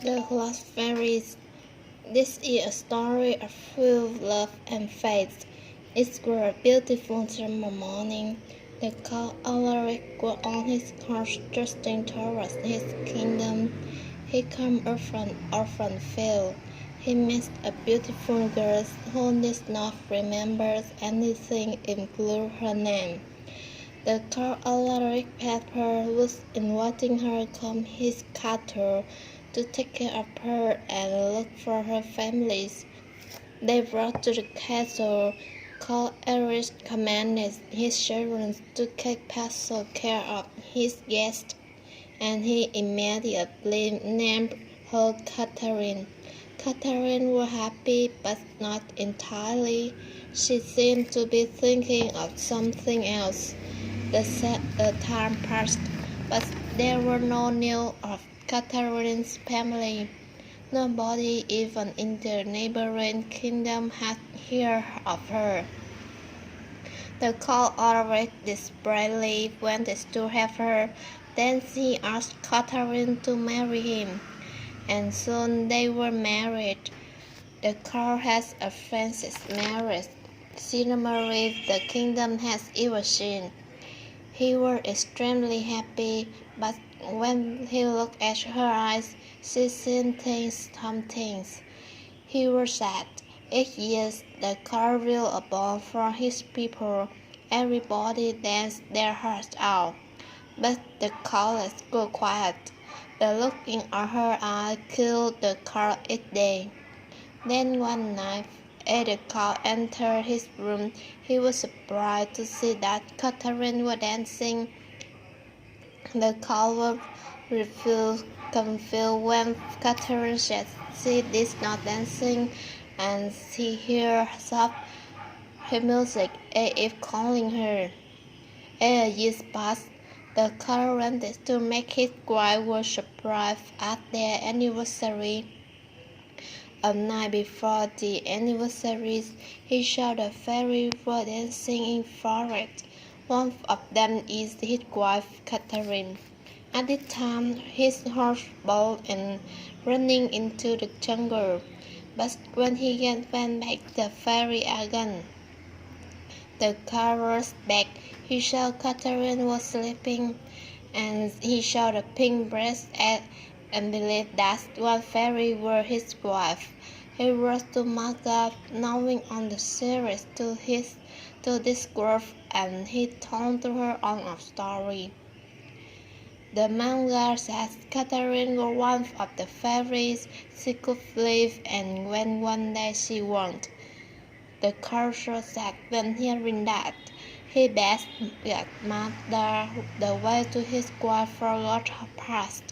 The Lost Fairies. This is a story of full love and faith. It was a beautiful summer morning. The Count Alaric was on his horse trusting towards his kingdom. He came from orphan field. He met a beautiful girl who did not remember anything including her name. The Count Alaric Pepper was inviting her to come his castle to take care of her and look for her families. They brought to the castle. Count Alaric commanded his servants to take special care of his guest, and he immediately named her Catherine. Catherine was happy, but not entirely. She seemed to be thinking of something else. The time passed, but there were no news of Catherine's family. Nobody, even in the neighboring kingdom, had heard of her. The Count already desperately wanted to have her. Then he asked Catherine to marry him, and soon they were married. The Count has a Francis marriage ceremony the kingdom has ever seen. He was extremely happy, but when he looked at her eyes, she seemed some things. He was sad. 8 years, the Count built a ball for his people. Everybody danced their hearts out, but the Countess was quiet. The look in her eyes killed the Count each day. Then one night, as the Count entered his room, he was surprised to see that Catherine was dancing. The Count was confused when Catherine said she did not dancing, and he heard soft music as if calling her. As years passed, the Count wanted to make his wife was surprised at their anniversary. A night before the anniversary, he saw the fairies were dancing in forest. One of them is his wife, Catherine. At this time, his horse bolted and running into the jungle. But when he went back, the fairy again. The Count rushed back. He saw Catherine was sleeping, and he saw the pink breast and believed that one fairy was his wife. He rushed to Margaret, knowing on the series to this grove, and he told her on a story. The manga said Catherine was one of the fairies she could live, and when one day she won't. The Count said when hearing that, he begged Mother the way to his wife forgot her past.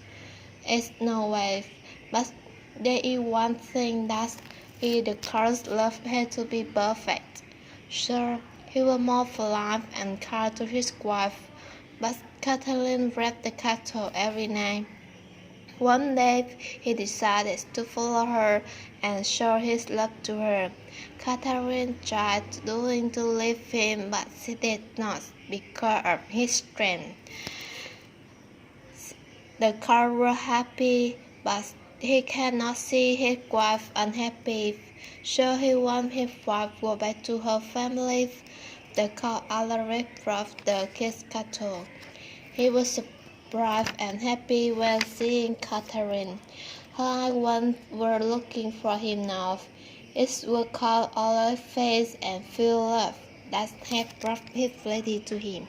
It's no way, but there is one thing that the Count's love had to be perfect. Sure, he was more polite and kind to his wife, but Catherine left the castle every night. One day, he decided to follow her and show his love to her. Catherine tried to leave him, but she did not because of his strength. The Count was happy, but he cannot see his wife unhappy, so he wants his wife to go back to her family. The Count Alaric brought the kids castle. He was surprised and happy when seeing Catherine. Her eyes were looking for him now. It was Count Alaric's face and feel love that had brought his lady to him.